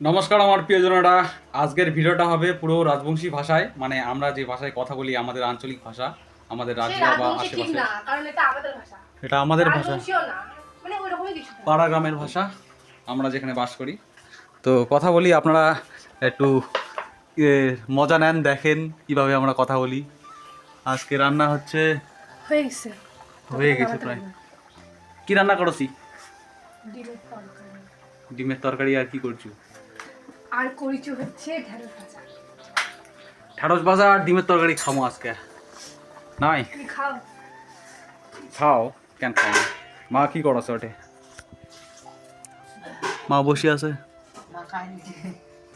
নমস্কার আমার প্রিয়জনেরা। আজকের ভিডিওটা হবে পুরো রাজবংশী ভাষায়, মানে আমরা যে ভাষায় কথা বলি, আমাদের আঞ্চলিক ভাষা, আমাদের রাজ্য বা আশেপাশে। এটা আমাদের ভাষা, পাড়া গ্রামের ভাষা, আমরা যেখানে বাস করি। তো কথা বলি, আপনারা একটু মজা নেন, দেখেন কিভাবে আমরা কথা বলি। আজকে রান্না হচ্ছে, হয়ে গেছে প্রায়। কি রান্না করছি? ডিমের তরকারি। আর কি করছো? আর করিচু হচ্ছে ঢেঁড়স ভাজা। ঢেঁড়স ভাজা আর ডিমের তরকারি খামো আজকে। নাই তুমি খাও। খাও, কেন খাও না? মা কি করছে ওঠে? মা বসে আছে।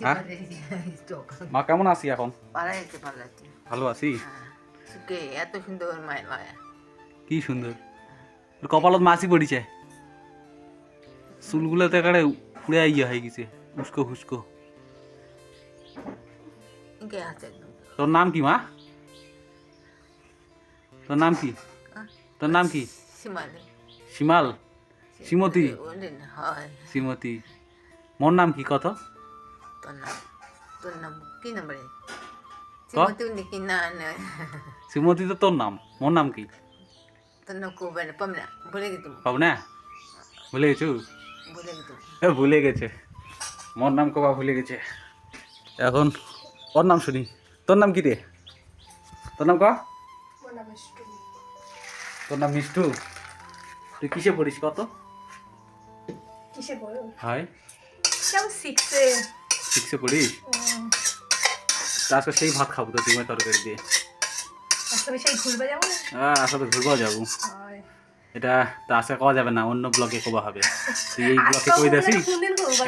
হ্যাঁ? মা কেমন আছি এখন? ভালো আছি। এত সুন্দর মায়ের মায়া, কি সুন্দর কপালত মাছি পড়িছে, চুলগুলো তো একেবারে উড়ে ইয়ে হয়ে গেছে, উস্কো হুস্কো। তোর নাম কি মা? তোর নাম কি? তোর নাম কি? শিমাল? শ্রীমতী? শ্রীমতী। মোর নাম কি কত? তোর নাম কি নাম রে? কি না শ্রীমতী তো তোর নাম, মোর নাম কি? তোর নাম কবে না পাবনা, ভুলে গেছি। পাবনা? ভুলে গেছু? ভুলে গেছি। ভুলে গেছে, মোর নাম কবা ভুলে গেছে। এখন ওর নাম শুনি। তোর নাম কি রে? তোর নাম ক? তোর নাম মিষ্টু। তুই কিসে পড়িস কত? কিসে পড়ো? হাই কেউ শিখছে। সিক্সে পড়িস? আজকে সেই ভাত খাবো তো ডিমের তরকারি দিয়ে। আসলে সেই ঘুরবে যাবো। হ্যাঁ, আসলে ঘুরবো যাবো। এটা তো আজকে কওয়া যাবে না, অন্য ব্লগে কবা হবে। তুই এই ব্লগে কই দেছি?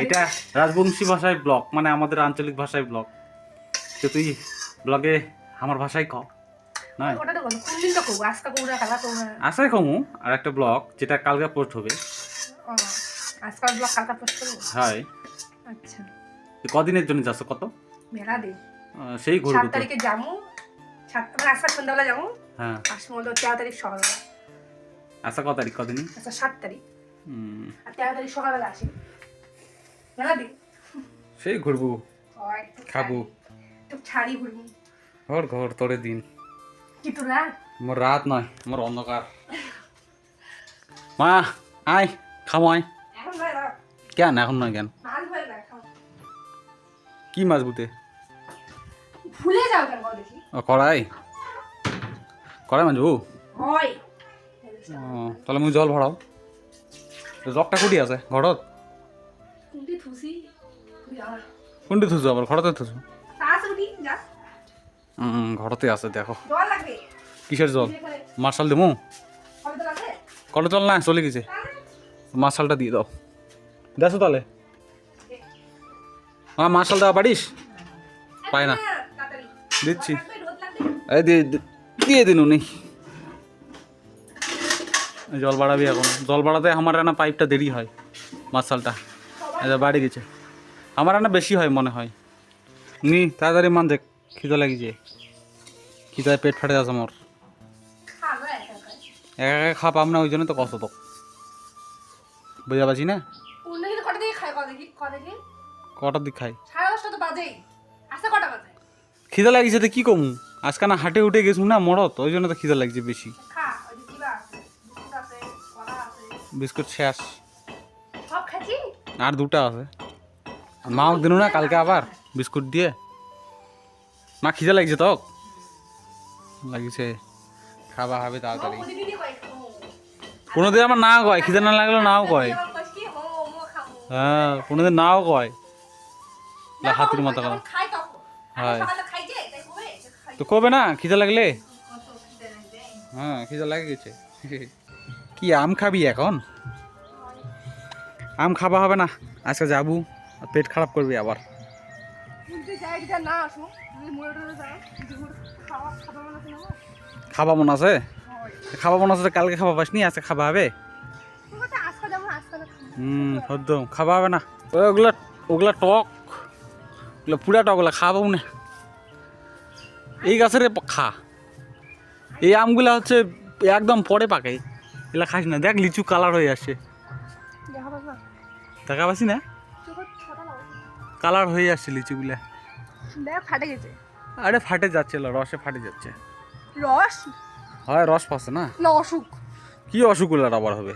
এটা রাজবংশী ভাষায় ব্লগ, মানে আমাদের আঞ্চলিক ভাষায় ব্লগ। তো তুই ব্লগে আমার ভাষায় কও নয়। আজকে কমু আর একটা ব্লগ যেটা কালকে পোস্ট হবে। আজকাল ব্লগ কালকা পোস্ট করব। হাই আচ্ছা, তুই কদিনের জন্য যাচ্ছ কত? মেলা দে। সেই ঘুরবো 7 তারিখে যামু। 7 মানে আজকে সন্ধ্যাবেলা যামু। হ্যাঁ, আসবো হলো 13 তারিখ সকালবেলা। আচ্ছা কত তারিখ কদিন? আচ্ছা 7 তারিখ। আর 13 তারিখ সকালবেলা আসি। মেলা দে। সেই ঘুরবো, হয় খাবো। তো ছাড়ি ঘুরবো। ঘর ঘর তোরে দিন। কি তো রাত? মোর রাত নয়, মোর অন্ধকার। মা আয় খামো আয়। এখন নয় রাত। কেন এখন নয় কেন? মাছ ভয় না খাও। কি মাছ বুতে? ভুলে যাও কেন বল দেখি? ও কড়াই, কড়াই মাছবো। হয়। তাহলে মুই জল ভরাও। জগটা কুটি আছে ঘৰত? কুন্তি থুসি। বিয়ার। কোনটি থুছো আবার? ঘৰতে থুছো। তাস উঠি যা। ঘৰতে আছে দেখো। জল লাগবে। কিসের জল? মার্শাল দেবো? কবে তো লাগবে? কলে জল না চলে গেছে, মার্শালটা দিয়ে দাও। দেখো তাহলে হ্যাঁ, মার্শাল দেওয়া পারিস? পায় না, তাড়াতাড়ি। দিচ্ছি। রোদ লাগবে। এই দিয়ে দিন উনি। জল বাড়াবি এখন। জল বাড়াতে আমার রান্না পাইপটা দেরি হয়, মার্শালটা বাড়ি গেছে। আমার রান্না বেশি হয় মনে হয়। নি তাড়াতাড়ি মান দেখ, খিদে লাগিছে, খিদায় পেট ফাটে আছে আমার। খাবো একা একা। একা একা খা পাম না, ওই জন্য তো কষ্ট তো, বুঝা পাচ্ছি না। অন্য কিছু কটা দিয়ে খাই কটা দেখি কটা দেখি। কটার দিক খাই? 10:30 তো বাজেই। আচ্ছা কটা বাজে? খিদে লাগিছে তো কি কমু, আজকে না হাটে উঠে গেছু না মরত, ওই জন্য তো খিদে লাগছে বেশি। খা, ওই যে কিবা আছে, বিস্কুট আছে, কলা আছে। বিস্কুট শেষ, সব খাচ্ছি। আর দুটা আছে। মাও দিনু না কালকে আবার বিস্কুট দিয়ে। মা খিদে লাগছে তো? লাগিছে, খাবা হবে তাড়াতাড়ি। প্রতিদিনই কই খাবো। কোনোদিন আমার নাও কয়, খিদে না লাগলে নাও কয়। আবার কইছ কি মো খাবো। হ্যাঁ, কোনোদিন নাও কয়, হাতির মতো কথা। খাই তখন। হয়। সকালে খাই যে তাই কবে খাই। তো কবে না খিদে লাগলে? কত খিদে লাগবে। হ্যাঁ, খিদে লাগে গেছে। কি আম খাবি এখন? আম খাবা হবে না, আজকে যাবো, পেট খারাপ করবি আবার। কিন্তু যাইটা না আসো, তুমি মোড়ে যাও, দুপুর খাওয়া খাবার মনে আছে না? খাবা মন আছে? হয়। খাবা মন আছে তো কালকে খাবা পাসনি, আজকে খাবা হবে? তুমি তো আজকে যাবো আজকে না খাবো। একদম খাবা হবে না। ওগুলা ওগুলা টক, ওগুলা পুরা টক, ওগুলা খাবো না। এই গাছের খা, এই আমগুলা হচ্ছে একদম পরে পাকে, এগুলা খাস না। দেখ লিচু কালার হয়ে আসছে, দেখা পাস না? দেখা পাচ্ছি না। চোখে ছটা লাও। কালার হয়ে আসছে লিচুগুলা। দেখ ফাটে গেছে। আরে ফাটে যাচ্ছিল, রসে ফাটে যাচ্ছে। রস হয় রস পাচ্ছে না, না অসুখ। কি অসুখ হলো আবার হবে?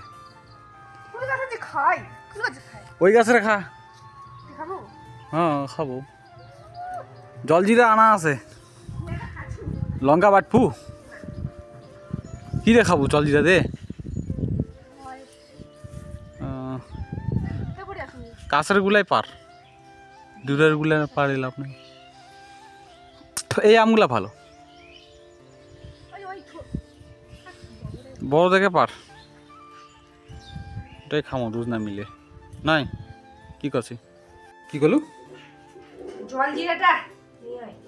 কোন গাছে যে খাই, কোন গাছে খাই? ওই গাছের খা। খাবো? হ্যাঁ খাবো। জলজিরা আনা আছে, লঙ্কা বাটপু। কি রে খাবো জলজিরা দে। কাছের গুলাই পার, দূরের গুলা পারে লাভ নেই। এই আমগুলা ভালো, বড় দেখে পার। এটাই খামো দুধ না মিলে নাই। কি করছি কি করলু?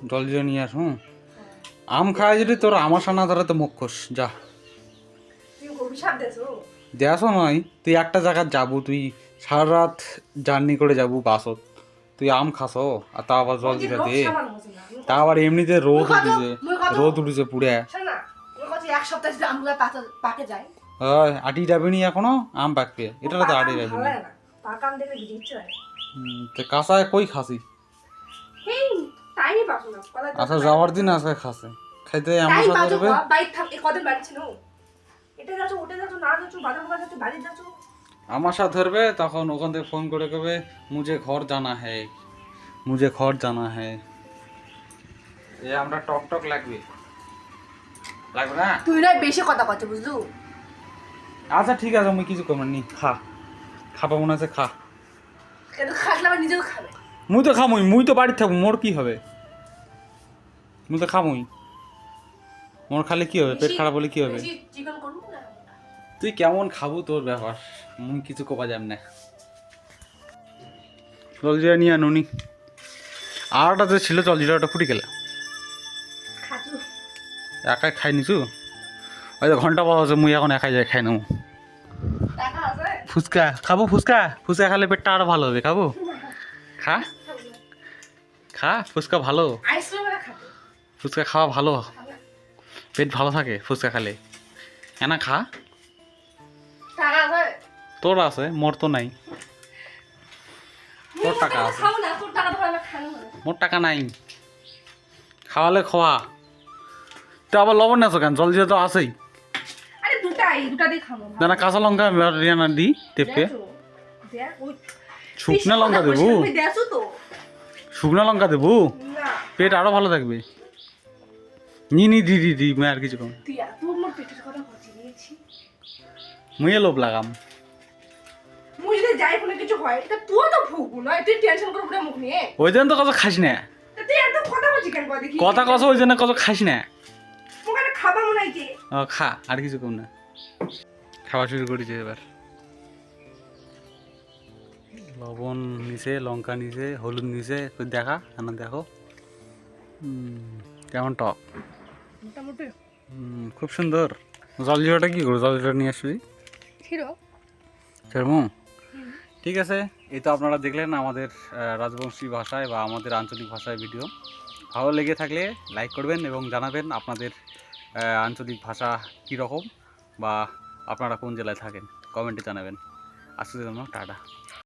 জলজিরা নিয়ে আস। আম খায় যদি তোর আমার সামনে ধরে তো মুখোশ যা দেশ নয়। তুই একটা জায়গায় যাবো, তুই সারা রাত জার্নি করে যাবো বাসত, তুই আম খাস আর তা আবার জলজিরা দে। তা আবার এমনিতে রোদ উঠেছে পুড়ে। হয় আটি যাবে নি এখনো আম পাকবে, এটা তো আটি যাবে নি। কাঁচায় কই খাসি? আচ্ছা যাওয়ার দিন আজকে খাসে খাইতে আমার সাথে হবে। আমার সাথে ধরবে তখন ওখান থেকে ফোন করে কবে মুঝে ঘর জানা হ্যায়, মুঝে ঘর জানা হ্যায়। এ আমরা টক টক লাগবে লাগবে না? তুই না বেশি কথা কচ্ছ বুঝলু? আচ্ছা ঠিক আছে, আমি কিছু করবো নি। খা খাবা মনে আছে খা। কেন খাসলে আবার নিজেও খাবে? মুই তো খামুই, মুই তো বাড়িতে থাকবো, মোর কি হবে? মুই তো খামুই, মোর খালে কি হবে? পেট খারাপ হলে কি হবে? চিকেন করবো না? তুই কেমন খাবো তোর ব্যাপার, মুই কিছু কোপা যাম না। জলজিরা নিয়ে আনুনি, আরটা যে ছিল জলজিরাটা ফুটে গেলে খাচু একাই খাই নিছু। ওই তো ঘন্টা পাওয়া আছে, মুই এখন একাই যাই খাই নেবো। টাকা আছে? ফুচকা খাবো, ফুচকা ফুচকা খালে পেটটা আরো ভালো হবে। খাবো খা খা, ফুচকা ভালো, আইসক্রিম খাবে? ফুচকা খাওয়া ভালো, পেট ভালো থাকে ফুচকা খালে। এনা খা। টাকা আছে? তোর আছে, মোর তো নাই। তোর টাকা আছে, খাও না, তোর টাকা তো আমি খাবো না। মোর টাকা নাই। খাওয়ালে খাওয়া, তো আবার লবণ আছো কেন? জলজিরা তো আছেই। আরে দুটা দিয়ে খাবো। জানা কাঁচা লঙ্কা রিয়ানা দি টেপকে। শুকনা লঙ্কা দেবো, শুকনা লঙ্কা দেবো, পেট আরো ভালো থাকবে। নি নি দি দি দি মুই আর কিছু কম। মুই লোভ লাগাম। মুই যদি যাই কোনো কিছু হয় এটা তুই তো ভুগবো না, তুই টেনশন করবো না মুখ নিয়ে। ওই জন্য তো কত খাস না, তুই একদম কথা বলছিস কেন? দেখি কথা কস, ওই জন্য কত খাস না। মুখে খাবা মনে হয় যে খা আর কিছু কম না। খাওয়া শুরু করেছে এবার। লবণ নিচে, লঙ্কা নিচে, হলুদ নিচে, দেখা না দেখো কেমন টক। মোটামুটি খুব সুন্দর। জলজিরাটা কি করবো? জলজিরা নিয়ে আসবি সেরকম। ঠিক আছে, এই তো আপনারা দেখলেন আমাদের রাজবংশী ভাষায় বা আমাদের আঞ্চলিক ভাষায় ভিডিও। ভালো লেগে থাকলে লাইক করবেন এবং জানাবেন আপনাদের আঞ্চলিক ভাষা কীরকম বা আপনারা কোন জেলায় থাকেন, কমেন্টে জানাবেন। আজকের জন্য টাটা।